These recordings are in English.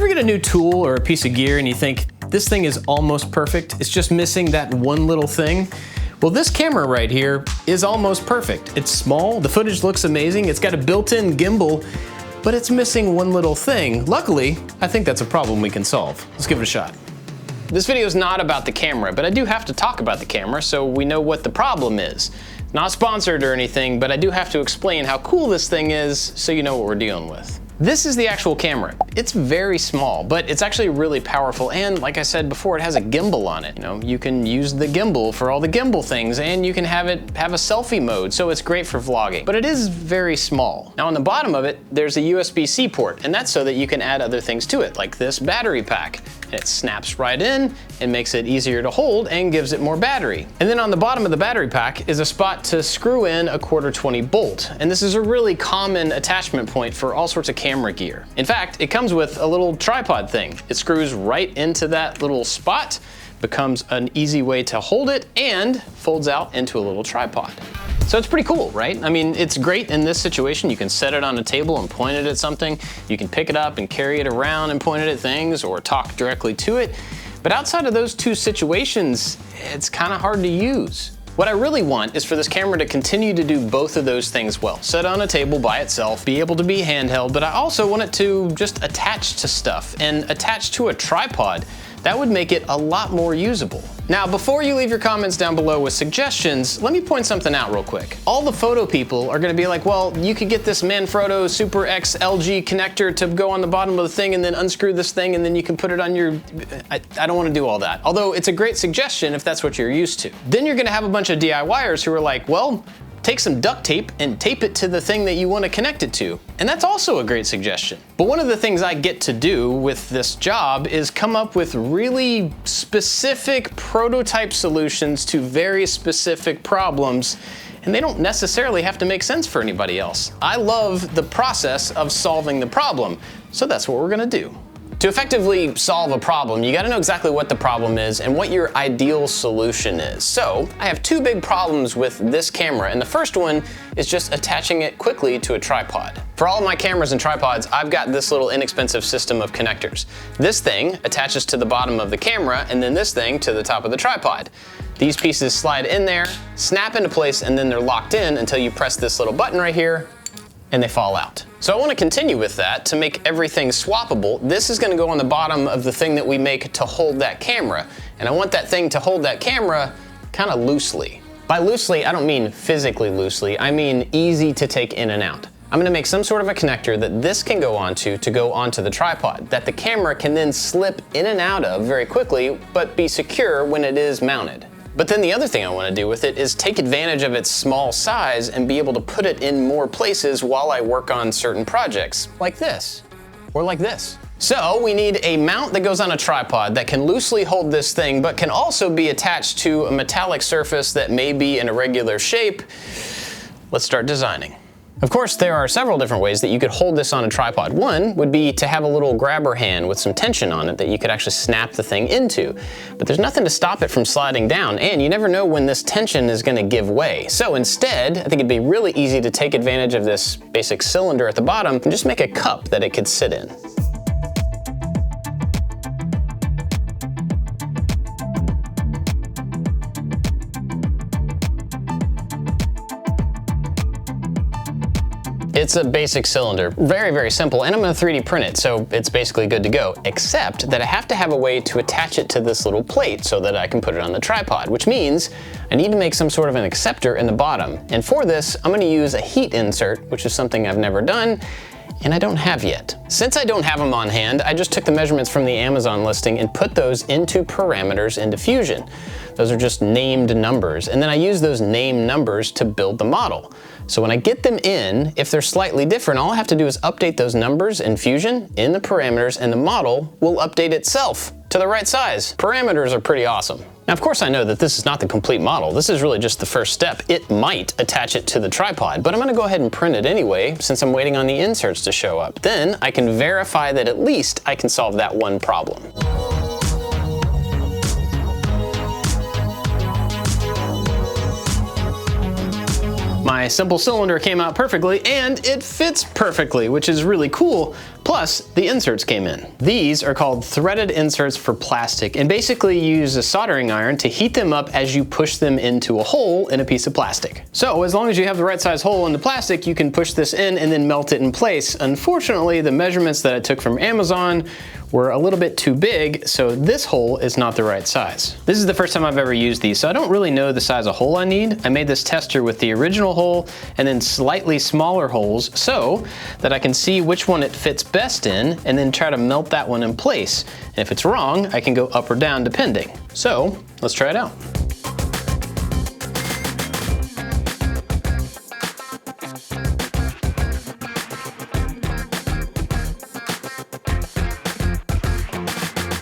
ever get a new tool or a piece of gear and you think, this thing is almost perfect, it's just missing that one little thing? Well, this camera right here is almost perfect. It's small, the footage looks amazing, it's got a built-in gimbal, but it's missing one little thing. Luckily, I think that's a problem we can solve. Let's give it a shot. This video is not about the camera, but I do have to talk about the camera so we know what the problem is. Not sponsored or anything, but I do have to explain how cool this thing is so you know what we're dealing with. This is the actual camera. It's very small, but it's actually really powerful, and like I said before, it has a gimbal on it. You know, you can use the gimbal for all the gimbal things, and you can have it have a selfie mode, so it's great for vlogging. But it is very small. Now on the bottom of it, there's a USB-C port, and that's so that you can add other things to it, like this battery pack. It snaps right in and makes it easier to hold and gives it more battery. And then on the bottom of the battery pack is a spot to screw in a 1/4-20 bolt. And this is a really common attachment point for all sorts of camera gear. In fact, it comes with a little tripod thing. It screws right into that little spot, becomes an easy way to hold it, and folds out into a little tripod. So it's pretty cool, right? I mean, it's great in this situation. You can set it on a table and point it at something. You can pick it up and carry it around and point it at things, or talk directly to it. But outside of those two situations, it's kind of hard to use. What I really want is for this camera to continue to do both of those things well. Set on a table by itself, be able to be handheld, but I also want it to just attach to stuff and attach to a tripod. That would make it a lot more usable. Now, before you leave your comments down below with suggestions, let me point something out real quick. All the photo people are gonna be like, well, you could get this Manfrotto Super X LG connector to go on the bottom of the thing and then unscrew this thing and then you can put it on your... I don't wanna do all that. Although it's a great suggestion if that's what you're used to. Then you're gonna have a bunch of DIYers who are like, well, take some duct tape and tape it to the thing that you want to connect it to. And that's also a great suggestion. But one of the things I get to do with this job is come up with really specific prototype solutions to very specific problems, and they don't necessarily have to make sense for anybody else. I love the process of solving the problem, so that's what we're gonna do. To effectively solve a problem, you gotta know exactly what the problem is and what your ideal solution is. So, I have two big problems with this camera, and the first one is just attaching it quickly to a tripod. For all of my cameras and tripods, I've got this little inexpensive system of connectors. This thing attaches to the bottom of the camera, and then this thing to the top of the tripod. These pieces slide in there, snap into place, and then they're locked in until you press this little button right here, and they fall out. So I want to continue with that to make everything swappable. This is going to go on the bottom of the thing that we make to hold that camera. And I want that thing to hold that camera kind of loosely. By loosely, I don't mean physically loosely, I mean easy to take in and out. I'm going to make some sort of a connector that this can go onto to go onto the tripod, that the camera can then slip in and out of very quickly, but be secure when it is mounted. But then the other thing I want to do with it is take advantage of its small size and be able to put it in more places while I work on certain projects, like this, or like this. So we need a mount that goes on a tripod that can loosely hold this thing, but can also be attached to a metallic surface that may be in a regular shape. Let's start designing. Of course, there are several different ways that you could hold this on a tripod. One would be to have a little grabber hand with some tension on it that you could actually snap the thing into. But there's nothing to stop it from sliding down, and you never know when this tension is going to give way. So instead, I think it'd be really easy to take advantage of this basic cylinder at the bottom and just make a cup that it could sit in. It's a basic cylinder, very, very simple, and I'm gonna 3D print it, so it's basically good to go, except that I have to have a way to attach it to this little plate so that I can put it on the tripod, which means I need to make some sort of an acceptor in the bottom. And for this, I'm gonna use a heat insert, which is something I've never done, and I don't have yet. Since I don't have them on hand, I just took the measurements from the Amazon listing and put those into parameters into Fusion. Those are just named numbers, and then I use those named numbers to build the model. So when I get them in, if they're slightly different, all I have to do is update those numbers in Fusion, in the parameters, and the model will update itself to the right size. Parameters are pretty awesome. Now, of course, I know that this is not the complete model. This is really just the first step. It might attach it to the tripod, but I'm gonna go ahead and print it anyway, since I'm waiting on the inserts to show up. Then I can verify that at least I can solve that one problem. My simple cylinder came out perfectly, and it fits perfectly, which is really cool, Plus, the inserts came in. These are called threaded inserts for plastic, and basically you use a soldering iron to heat them up as you push them into a hole in a piece of plastic. So as long as you have the right size hole in the plastic, you can push this in and then melt it in place. Unfortunately, the measurements that I took from Amazon were a little bit too big, so this hole is not the right size. This is the first time I've ever used these, so I don't really know the size of hole I need. I made this tester with the original hole and then slightly smaller holes so that I can see which one it fits best in and then try to melt that one in place. And if it's wrong, I can go up or down depending. So let's try it out.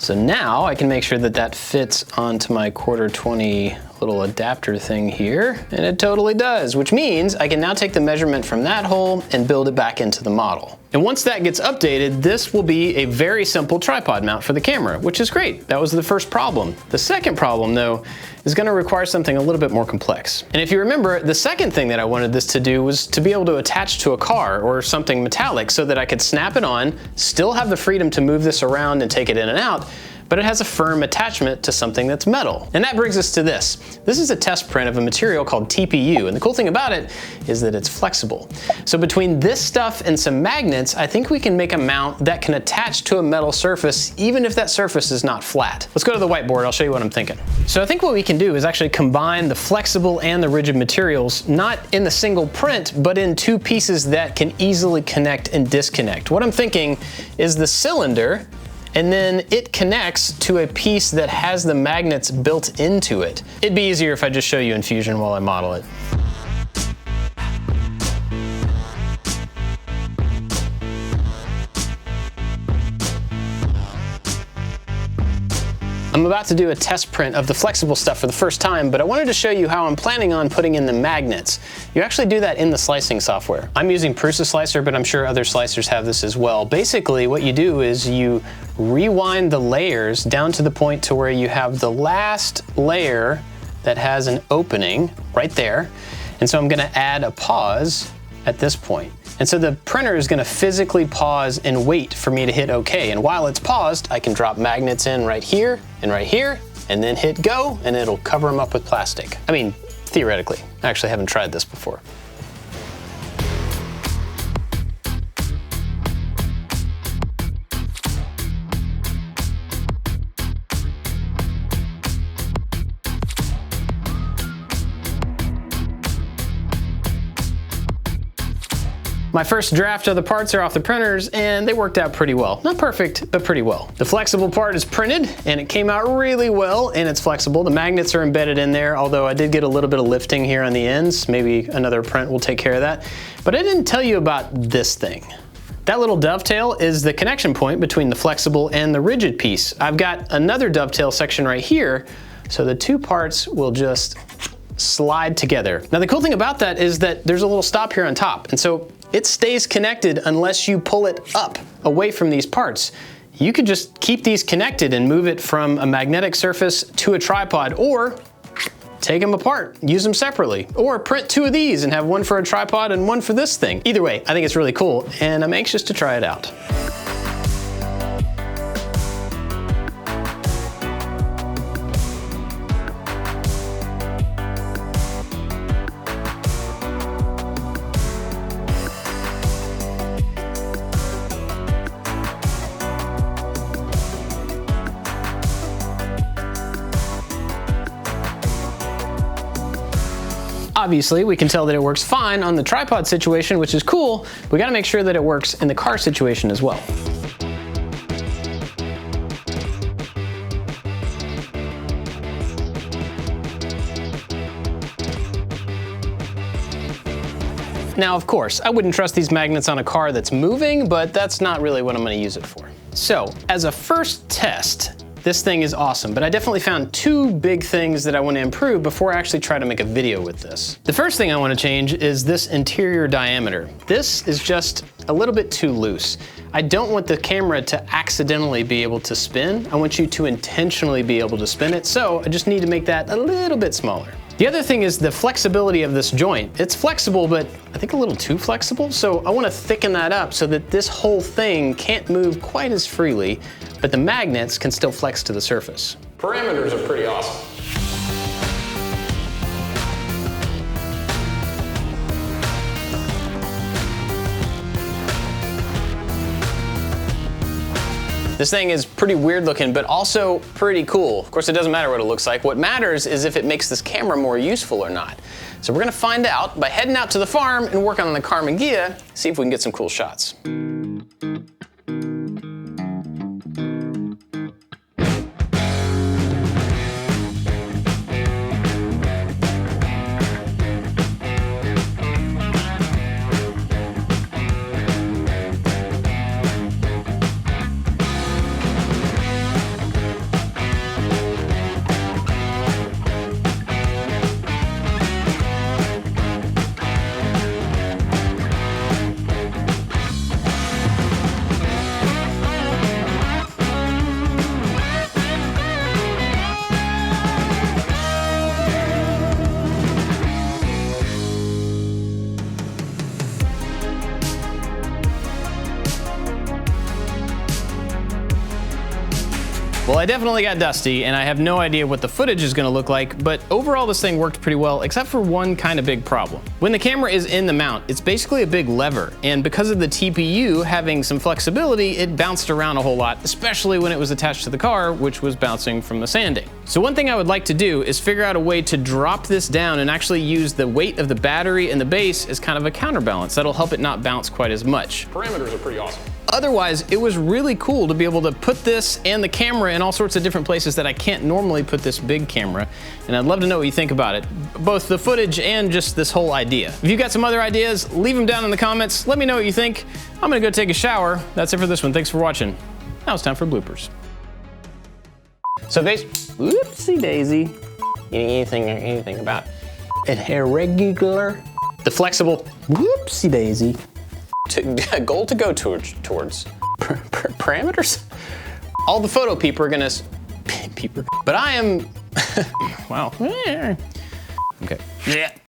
So now I can make sure that that fits onto my 1/4-20 little adapter thing here, and it totally does, which means I can now take the measurement from that hole and build it back into the model. And once that gets updated, this will be a very simple tripod mount for the camera, which is great. That was the first problem. The second problem, though, is gonna require something a little bit more complex. And if you remember, the second thing that I wanted this to do was to be able to attach to a car or something metallic so that I could snap it on, still have the freedom to move this around and take it in and out, but it has a firm attachment to something that's metal. And that brings us to this. This is a test print of a material called TPU, and the cool thing about it is that it's flexible. So between this stuff and some magnets, I think we can make a mount that can attach to a metal surface even if that surface is not flat. Let's go to the whiteboard, I'll show you what I'm thinking. So I think what we can do is actually combine the flexible and the rigid materials, not in the single print, but in two pieces that can easily connect and disconnect. What I'm thinking is the cylinder, and then it connects to a piece that has the magnets built into it. It'd be easier if I just show you in Fusion while I model it. I'm about to do a test print of the flexible stuff for the first time, but I wanted to show you how I'm planning on putting in the magnets. You actually do that in the slicing software. I'm using Prusa Slicer, but I'm sure other slicers have this as well. Basically, what you do is you rewind the layers down to the point to where you have the last layer that has an opening right there. And so I'm gonna add a pause at this point. And so the printer is gonna physically pause and wait for me to hit OK. And while it's paused, I can drop magnets in right here, and then hit go, and it'll cover them up with plastic. I mean, theoretically. I actually haven't tried this before. My first draft of the parts are off the printers, and they worked out pretty well. Not perfect, but pretty well. The flexible part is printed, and it came out really well, and it's flexible. The magnets are embedded in there, although I did get a little bit of lifting here on the ends. Maybe another print will take care of that. But I didn't tell you about this thing. That little dovetail is the connection point between the flexible and the rigid piece. I've got another dovetail section right here, so the two parts will just slide together. Now the cool thing about that is that there's a little stop here on top, and so it stays connected unless you pull it up away from these parts. You could just keep these connected and move it from a magnetic surface to a tripod, or take them apart, use them separately, or print two of these and have one for a tripod and one for this thing. Either way, I think it's really cool, and I'm anxious to try it out. Obviously, we can tell that it works fine on the tripod situation, which is cool. We gotta make sure that it works in the car situation as well. Now, of course, I wouldn't trust these magnets on a car that's moving, but that's not really what I'm gonna use it for. So, as a first test, this thing is awesome, but I definitely found two big things that I want to improve before I actually try to make a video with this. The first thing I want to change is this interior diameter. This is just a little bit too loose. I don't want the camera to accidentally be able to spin. I want you to intentionally be able to spin it, so I just need to make that a little bit smaller. The other thing is the flexibility of this joint. It's flexible, but I think a little too flexible, so I want to thicken that up so that this whole thing can't move quite as freely, but the magnets can still flex to the surface. Parameters are pretty awesome. This thing is pretty weird looking, but also pretty cool. Of course, it doesn't matter what it looks like. What matters is if it makes this camera more useful or not. So we're gonna find out by heading out to the farm and working on the Karmann Ghia, see if we can get some cool shots. Well, I definitely got dusty, and I have no idea what the footage is gonna look like, but overall this thing worked pretty well, except for one kind of big problem. When the camera is in the mount, it's basically a big lever, and because of the TPU having some flexibility, it bounced around a whole lot, especially when it was attached to the car, which was bouncing from the sanding. So one thing I would like to do is figure out a way to drop this down and actually use the weight of the battery and the base as kind of a counterbalance. That'll help it not bounce quite as much. Parameters are pretty awesome. Otherwise, it was really cool to be able to put this and the camera in all sorts of different places that I can't normally put this big camera. And I'd love to know what you think about it, both the footage and just this whole idea. If you've got some other ideas, leave them down in the comments. Let me know what you think. I'm gonna go take a shower. That's it for this one. Thanks for watching. Now it's time for bloopers. So whoopsie daisy. Anything about it irregular? The flexible whoopsie daisy. Goal to go towards parameters. All the photo people are gonna but I am wow. Okay. Yeah.